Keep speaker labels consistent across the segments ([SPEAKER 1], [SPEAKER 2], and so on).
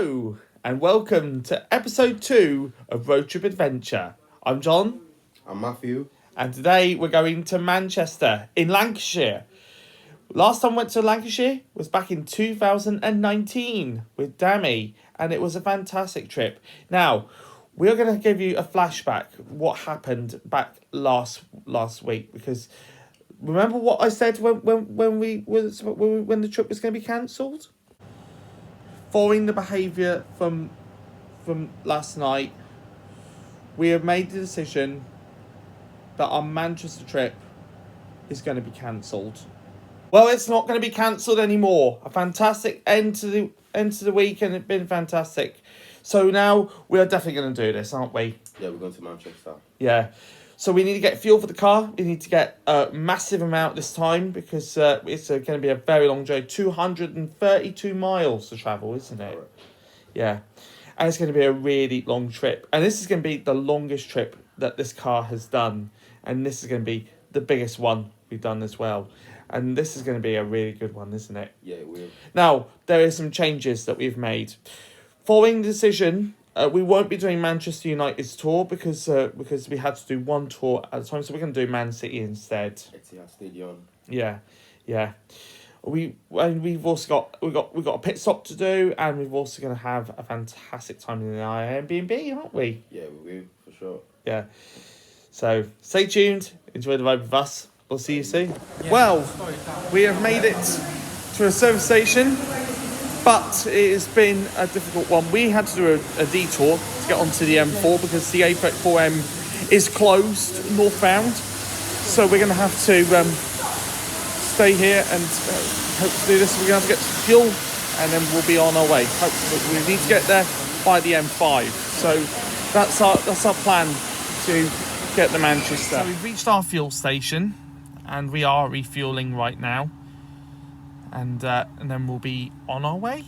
[SPEAKER 1] Hello and welcome to episode 2 of Road Trip Adventure. I'm John.
[SPEAKER 2] I'm Matthew.
[SPEAKER 1] And today we're going to Manchester in Lancashire. Last time I went to Lancashire was back in 2019 with Dammy, and it was a fantastic trip. Now, we're going to give you a flashback what happened back last week, because remember what I said when the trip was going to be cancelled? Following the behaviour from last night, we have made the decision that our Manchester trip is going to be cancelled. Well, it's not going to be cancelled anymore. A fantastic end to the week, and it's been fantastic. So now we are definitely going to do this, aren't we?
[SPEAKER 2] Yeah, we're going to Manchester.
[SPEAKER 1] Yeah. So we need to get fuel for the car. We need to get a massive amount this time, because it's going to be a very long journey. 232 miles to travel, isn't it?
[SPEAKER 2] Correct.
[SPEAKER 1] Yeah. And it's going to be a really long trip. And this is going to be the longest trip that this car has done. And this is going to be the biggest one we've done as well. And this is going to be a really good one, isn't it?
[SPEAKER 2] Yeah, it will.
[SPEAKER 1] Now, there are some changes that we've made. Following the decision, we won't be doing Manchester United's tour because we had to do one tour at a time. So we're going to do Man City instead.
[SPEAKER 2] Etihad Stadium.
[SPEAKER 1] Yeah. We've also got a pit stop to do, and we've also going to have a fantastic time in our airbnb, aren't we?
[SPEAKER 2] Yeah, we will, for sure.
[SPEAKER 1] Yeah. So stay tuned. Enjoy the ride with us. We'll see you soon. Well, we have made it to a service station, but it has been a difficult one. We had to do a detour to get onto the M4 because the A4M is closed northbound. So we're going to have to stay here and hope to do this. We're going to have to get some fuel, and then we'll be on our way. Hopefully, we need to get there by the M5. So that's our plan to get to Manchester. So we've reached our fuel station, and we are refueling right now. And then we'll be on our way,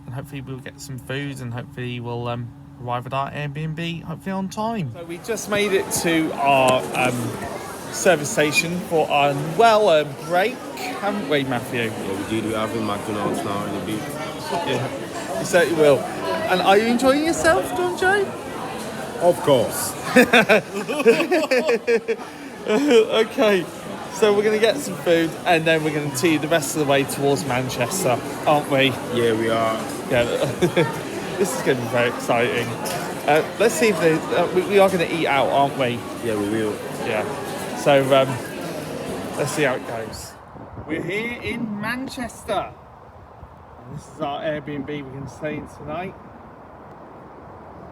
[SPEAKER 1] and hopefully we'll get some food, and hopefully we'll arrive at our Airbnb hopefully on time. So we just made it to our service station for our break, haven't we, Matthew?
[SPEAKER 2] Yeah, we did. We're having McDonald's now in a bit.
[SPEAKER 1] Yeah, you certainly will. And are you enjoying yourself, John Joe?
[SPEAKER 2] Of course.
[SPEAKER 1] Okay. So we're going to get some food, and then we're going to tee the rest of the way towards Manchester, aren't we?
[SPEAKER 2] Yeah, we are.
[SPEAKER 1] Yeah. This is going to be very exciting. Let's see if we are going to eat out, aren't we?
[SPEAKER 2] Yeah, we will.
[SPEAKER 1] Yeah. So let's see how it goes. We're here in Manchester. And this is our Airbnb we can stay in tonight.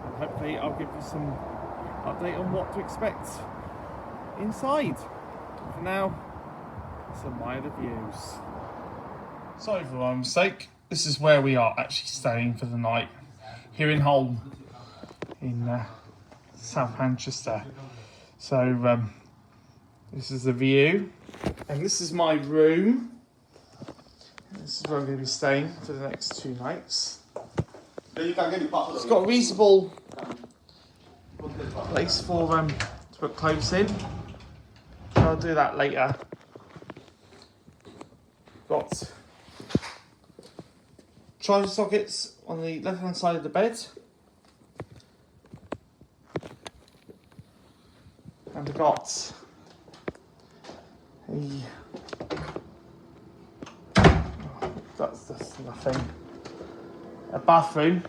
[SPEAKER 1] And hopefully I'll give you some update on what to expect inside. For now, let's admire the views. Sorry for my mistake. This is where we are actually staying for the night. Here in Holme, in South Manchester. So this is the view. And this is my room. This is where I'm going to be staying for the next 2 nights. It's got a reasonable place for to put clothes in. I'll do that later. Got charger sockets on the left hand side of the bed. And I've got that's nothing. A bathroom.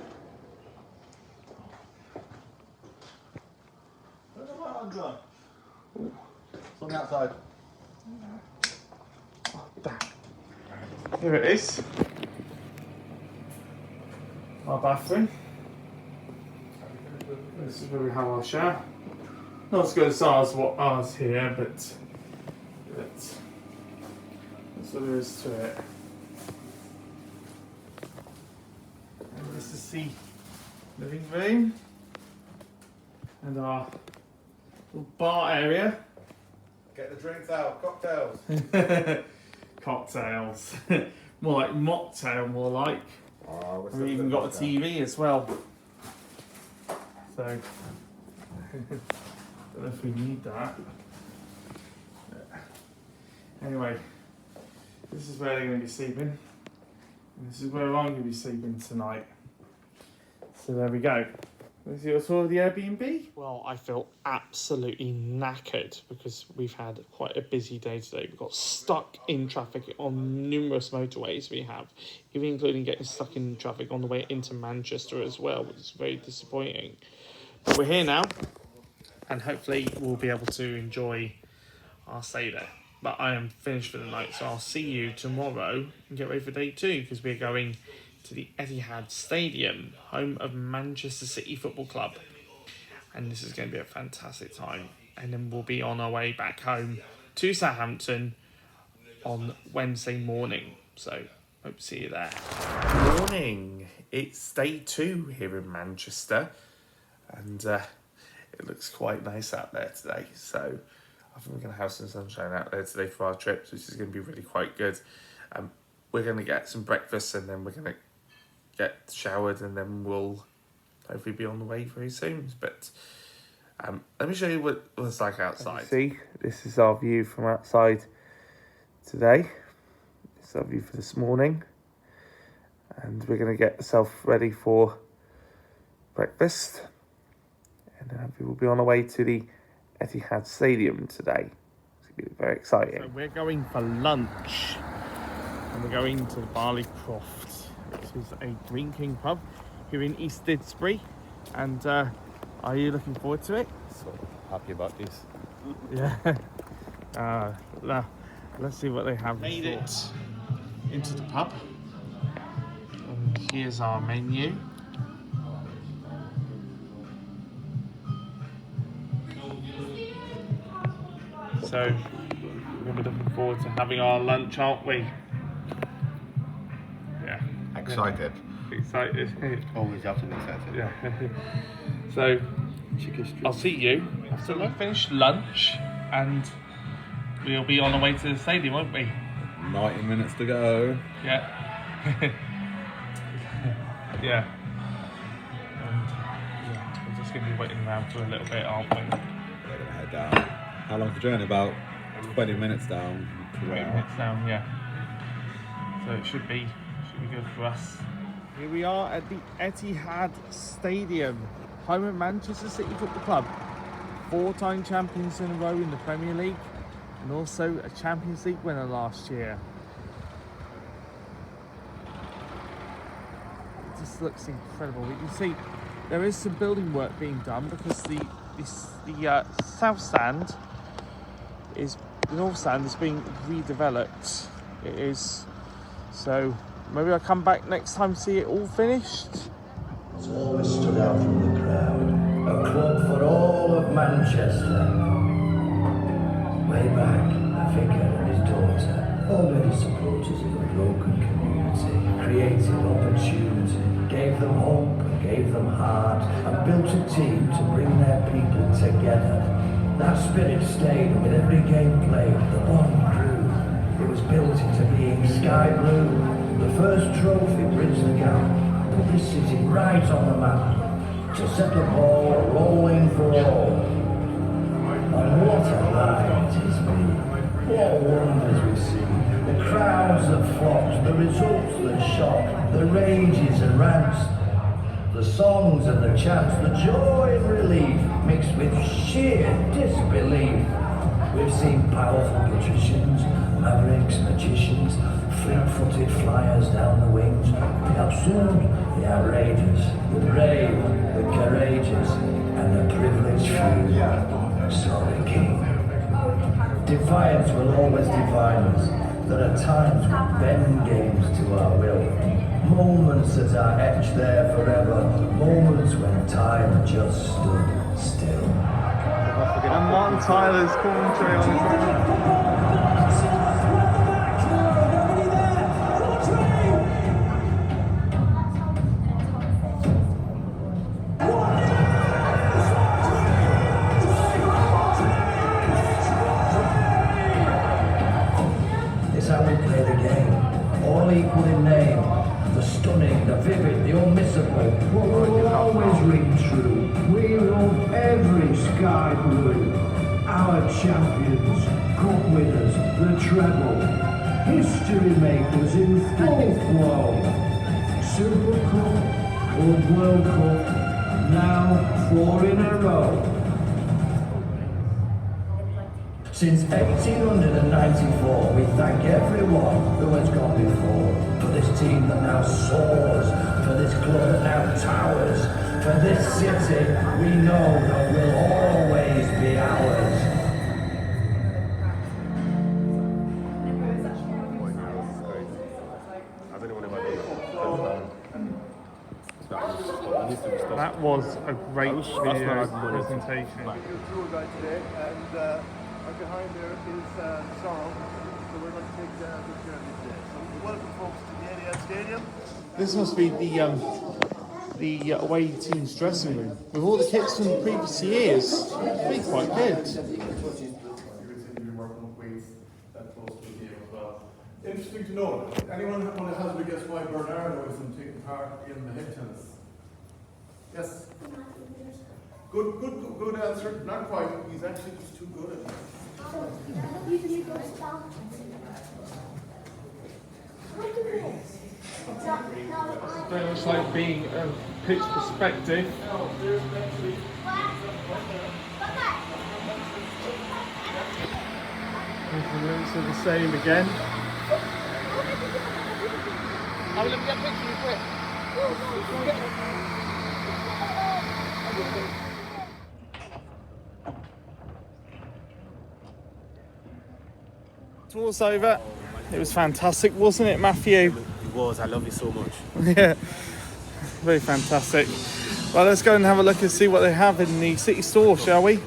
[SPEAKER 2] It's on the outside.
[SPEAKER 1] Here it is. Our bathroom. This is where we have our shower. Not as good as ours here, but that's what there is to it. And this is the living room and our little bar area.
[SPEAKER 2] Get the drinks out. Cocktails.
[SPEAKER 1] Cocktails. More like mocktail, more like.
[SPEAKER 2] Oh,
[SPEAKER 1] We've even got a TV as well. So, don't know if we need that. Anyway, this is where they're going to be sleeping. And this is where I'm going to be sleeping tonight. So there we go. Is your tour of the Airbnb? Well, I feel absolutely knackered because we've had quite a busy day today. We've got stuck in traffic on numerous motorways we have, even including getting stuck in traffic on the way into Manchester as well, which is very disappointing. But we're here now, and hopefully we'll be able to enjoy our stay there. But I am finished for the night, so I'll see you tomorrow and get ready for day 2 because we're going to the Etihad Stadium, home of Manchester City Football Club. And this is going to be a fantastic time. And then we'll be on our way back home to Southampton on Wednesday morning. So, hope to see you there. Morning. It's day 2 here in Manchester. And it looks quite nice out there today. So, I think we're going to have some sunshine out there today for our trips, which is going to be really quite good. We're going to get some breakfast and then we're going to get showered and then we'll hopefully be on the way very soon. But let me show you what it's like outside. See, this is our view from outside today. This is our view for this morning. And we're going to get ourselves ready for breakfast. And then we'll be on our way to the Etihad Stadium today. It's going to be very exciting. So we're going for lunch. And we're going to the Barley Croft, which is a drinking pub here in East Didsbury. And are you looking forward to it?
[SPEAKER 2] So happy about this.
[SPEAKER 1] Yeah. Let's see what they have. Made it into the pub. And here's our menu. So we're looking forward to having our lunch, aren't we? Yeah.
[SPEAKER 2] Excited.
[SPEAKER 1] Excited.
[SPEAKER 2] Always have to be excited.
[SPEAKER 1] Yeah. So I'll see you after we finish lunch and we'll be on our way to the stadium, won't we?
[SPEAKER 2] 90 minutes to go.
[SPEAKER 1] Yeah. Yeah. And yeah, we're just going to be waiting around for a little bit, aren't we?
[SPEAKER 2] We're going to head down. How long's the journey? About 20 minutes down.
[SPEAKER 1] 20 minutes down, yeah. So it should be good for us. Here we are at the Etihad Stadium, home of Manchester City Football Club. 4-time champions in a row in the Premier League and also a Champions League winner last year. It just looks incredible. You can see there is some building work being done because the south stand the north stand is being redeveloped. It is. So maybe I'll come back next time to see it all finished.
[SPEAKER 3] It's always stood out from the crowd. A club for all of Manchester. Way back, a vicar and his daughter, already supporters of a broken community, created opportunity, gave them hope and gave them heart, and built a team to bring their people together. That spirit stayed with every game played, the bond grew. It was built into being sky blue. The first trophy bridged the gap, put this city right on the map, to set the ball rolling for all. And what a ride it has been. What wonders we've seen. The crowds that flocked, the results that shocked, the rages and rants, the songs and the chants, the joy and relief, mixed with sheer disbelief. We've seen powerful patricians, mavericks, magicians, fleet-footed flyers down the wings, the absurd, the outrageous, the brave, the courageous, and the privileged few. Sorry, King. Defiance will always define us. There are times we bend games to our will. Moments that are etched there forever. Moments when time just stood still.
[SPEAKER 1] And Martin Tyler's commentary on his
[SPEAKER 3] It's how we play the game. All equal in name. The stunning, the vivid, the unmissable will always ring true. We love every sky blue. Our champions, cup winners, the treble, history makers in full flow. Super Cup, Club World Cup, now 4 in a row. Since 1894, we thank everyone who has gone before. For this team that now soars, for this club that now towers, for this city we know that will always be ours.
[SPEAKER 1] That was a great video presentation.
[SPEAKER 4] Your tour guide today, and right behind there is Song. So we're going to take the journey today. So welcome folks to the Etihad Stadium.
[SPEAKER 1] This must be the away team's dressing room with all the kits from previous years. It's been quite good.
[SPEAKER 4] Interesting to know. Anyone want to hazard a guess why Bernardo isn't taking part in the head tennis? Yes. Good answer. Not quite. He's actually just too good at it.
[SPEAKER 1] Very much like being a pitch perspective. The rooms are the same again.
[SPEAKER 5] Let me get a picture of you
[SPEAKER 1] Tour's over. It was fantastic, wasn't it, Matthew?
[SPEAKER 5] It was. I love you so much.
[SPEAKER 1] Yeah, very fantastic. Well, let's go and have a look and see what they have in the city store, shall we?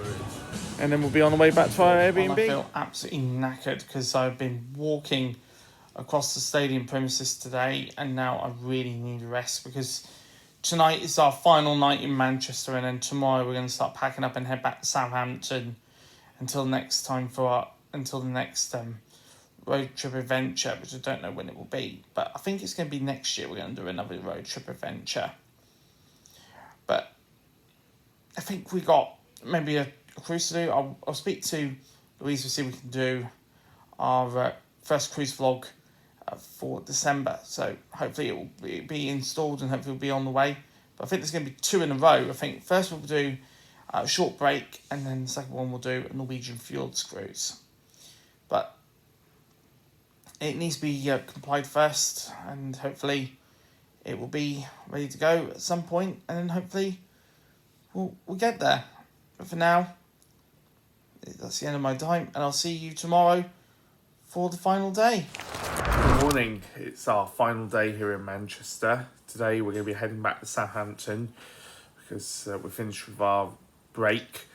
[SPEAKER 1] And then we'll be on the way back to our Airbnb. I feel absolutely knackered because I've been walking across the stadium premises today, and now I really need a rest because tonight is our final night in Manchester, and then tomorrow we're going to start packing up and head back to Southampton until the next road trip adventure, which I don't know when it will be, but I think it's going to be next year. We're going to do another road trip adventure, but I think we got maybe a cruise to do. I'll speak to Louise to see if we can do our first cruise vlog for December, so hopefully it will be installed and hopefully it'll be on the way. But I think there's going to be 2 in a row. I think first we'll do a short break, and then the second one we'll do a Norwegian fjords cruise. But it needs to be complied first, and hopefully it will be ready to go at some point, and then hopefully we'll get there. But for now, that's the end of my time, and I'll see you tomorrow for the final day. Good morning. It's our final day here in Manchester. Today we're going to be heading back to Southampton because we're finished with our break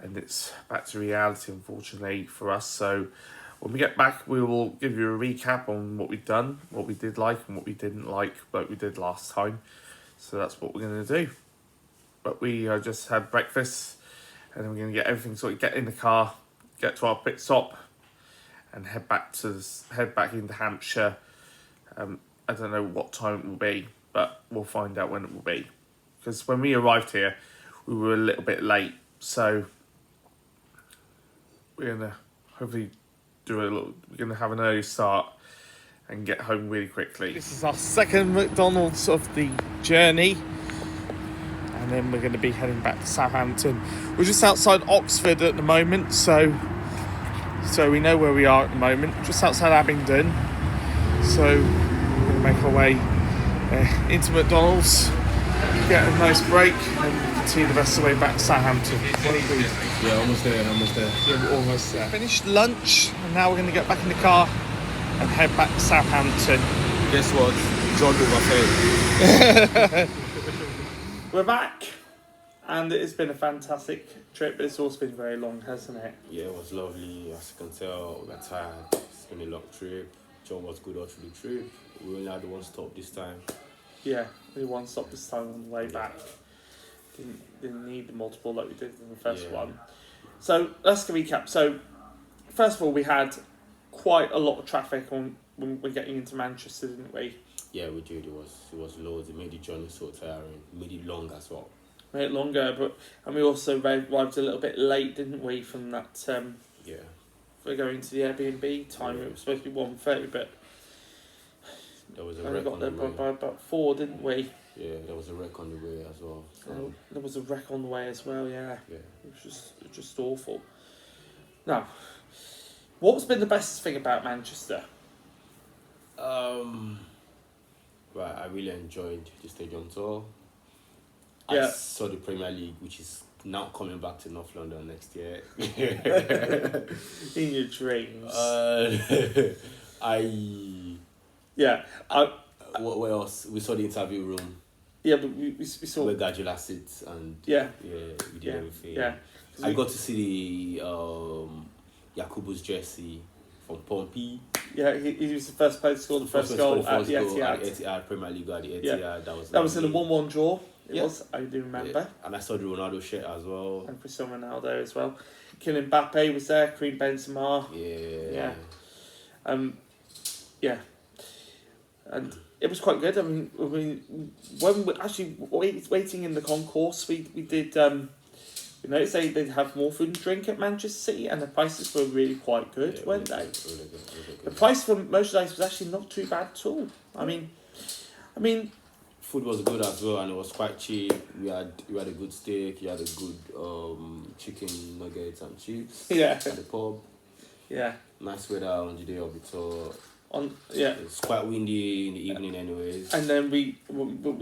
[SPEAKER 1] and it's back to reality, unfortunately, for us. So when we get back, we will give you a recap on what we've done, what we did like and what we didn't like, like we did last time. So that's what we're going to do. But we just had breakfast, and then we're going to get everything sorted, get in the car, get to our pit stop, and head back into Hampshire. I don't know what time it will be, but we'll find out when it will be. Because when we arrived here, we were a little bit late, so we're gonna hopefully we're gonna have an early start and get home really quickly. This is our second McDonald's of the journey, and then we're going to be heading back to Southampton. We're just outside Oxford at the moment, so we know where we are at the moment, just outside Abingdon. So we're going to make our way into McDonald's, get a nice break, and continue the rest of the way back to Southampton.
[SPEAKER 2] Yeah, almost there.
[SPEAKER 1] Yeah, we're almost there. Finished lunch, and now we're going to get back in the car and head back to Southampton.
[SPEAKER 5] Guess what? John overfed.
[SPEAKER 1] We're back, and it's been a fantastic trip, but it's also been very long, hasn't it?
[SPEAKER 5] Yeah, it was lovely. As you can tell, we're tired. It's been a long trip. John was good all through the trip. We only had one stop this time.
[SPEAKER 1] Yeah, we one stop this time on the way back. Didn't need the multiple like we did in the first one. So let's recap. So first of all, we had quite a lot of traffic when we're getting into Manchester, didn't we?
[SPEAKER 5] Yeah, we did. It was loads. It made the journey so tiring. It made it long as well.
[SPEAKER 1] Made it longer, and we also arrived a little bit late, didn't we? From that.
[SPEAKER 5] Yeah.
[SPEAKER 1] For going to the Airbnb time, it was supposed to be 1:30, but
[SPEAKER 5] there was a
[SPEAKER 1] we got there by about 4, didn't we?
[SPEAKER 5] Yeah, there was a wreck on the way as well. So,
[SPEAKER 1] There was a wreck on the way as well. Yeah,
[SPEAKER 5] yeah.
[SPEAKER 1] it was just awful. Now, what's been the best thing about Manchester?
[SPEAKER 5] Right, I really enjoyed the stadium tour.
[SPEAKER 1] Yeah.
[SPEAKER 5] I saw the Premier League, which is now coming back to North London next year.
[SPEAKER 1] In your dreams. Yeah.
[SPEAKER 5] What else? We saw the interview room
[SPEAKER 1] Yeah, but we saw.
[SPEAKER 5] where Gajula sits, and
[SPEAKER 1] Yeah.
[SPEAKER 5] we did
[SPEAKER 1] Yeah.
[SPEAKER 5] everything.
[SPEAKER 1] Yeah.
[SPEAKER 5] I got to see the Yakubu's jersey from Pompey.
[SPEAKER 1] Yeah, he was the first player to score the first goal at the Etihad.
[SPEAKER 5] Etihad Premier League at the Etihad.
[SPEAKER 1] Yeah.
[SPEAKER 5] That was
[SPEAKER 1] in a 1-1 draw. It
[SPEAKER 5] Yeah.
[SPEAKER 1] was. I do remember.
[SPEAKER 5] Yeah. And I saw the Ronaldo shirt as well.
[SPEAKER 1] And Cristiano Ronaldo as well. Kylian Mbappe was there. Karim Benzema.
[SPEAKER 5] Yeah.
[SPEAKER 1] Yeah. And it was quite good. I mean, when we actually waiting in the concourse, we did. You noticed they'd have more food and drink at Manchester City, and the prices were really quite good, weren't they?
[SPEAKER 5] Really good.
[SPEAKER 1] The price for merchandise was actually not too bad at all. I mean,
[SPEAKER 5] food was good as well, and it was quite cheap. We had a good steak. You had a good chicken nuggets and chips.
[SPEAKER 1] Yeah.
[SPEAKER 5] At the pub.
[SPEAKER 1] Yeah.
[SPEAKER 5] Nice weather on the day of the tour.
[SPEAKER 1] Yeah.
[SPEAKER 5] It's quite windy in the evening, anyways.
[SPEAKER 1] And then we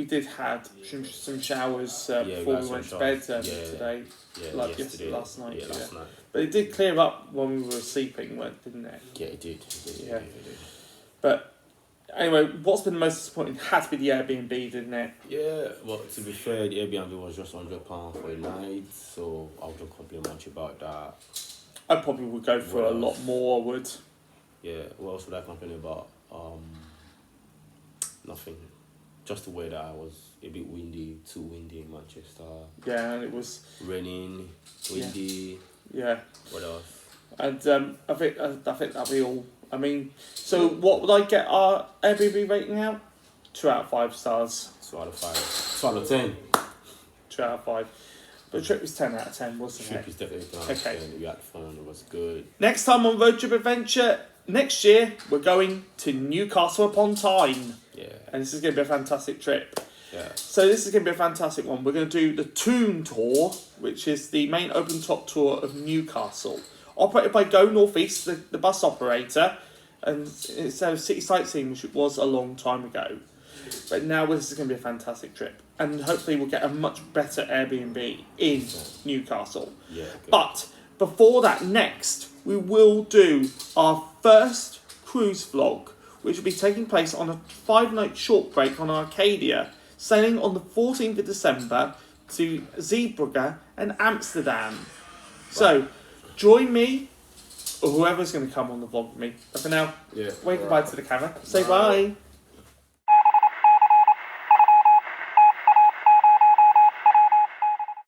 [SPEAKER 1] did had some showers before we went to bed today.
[SPEAKER 5] Yeah,
[SPEAKER 1] like
[SPEAKER 5] yesterday.
[SPEAKER 1] Last night.
[SPEAKER 5] Yeah, last night.
[SPEAKER 1] But it did clear up when we were sleeping, didn't it?
[SPEAKER 5] Yeah, it did.
[SPEAKER 1] Yeah.
[SPEAKER 5] It did.
[SPEAKER 1] But anyway, what's been the most disappointing had to be the Airbnb, didn't it?
[SPEAKER 5] Yeah, well, to be fair, the Airbnb was just £100 for a night, so I wouldn't complain much about that.
[SPEAKER 1] I probably would go for a lot more. I would.
[SPEAKER 5] Yeah, what else would I complain about? Nothing. Just the weather was a bit windy, too windy in Manchester.
[SPEAKER 1] Yeah, and it was
[SPEAKER 5] Raining, windy.
[SPEAKER 1] Yeah.
[SPEAKER 5] What else?
[SPEAKER 1] And I think that'll be all. I mean, so what would I get our Airbnb rating out? 2 out of 5 stars.
[SPEAKER 5] 2 out of 5. 2 out of 10.
[SPEAKER 1] 2 out of 5. But the trip was 10 out of 10, wasn't
[SPEAKER 5] Trip
[SPEAKER 1] it?
[SPEAKER 5] is definitely 10 out of 10. We had fun. It was good.
[SPEAKER 1] Next time on Road Trip Adventure, next year, we're going to Newcastle upon Tyne.
[SPEAKER 5] Yeah.
[SPEAKER 1] And this is going to be a fantastic trip.
[SPEAKER 5] Yeah.
[SPEAKER 1] So this is going to be a fantastic one. We're going to do the Toon Tour, which is the main open top tour of Newcastle. Operated by Go North East, the bus operator. And it's a city sightseeing, which it was a long time ago. But now this is going to be a fantastic trip. And hopefully we'll get a much better Airbnb in Newcastle.
[SPEAKER 5] Yeah. Good.
[SPEAKER 1] But before that, next, we will do our first cruise vlog, which will be taking place on a 5-night short break on Arcadia, sailing on the 14th of December to Zeebrugge and Amsterdam. So, join me, or whoever's going to come on the vlog with me. But for now,
[SPEAKER 5] Yeah.
[SPEAKER 1] wave goodbye to the camera. Say bye.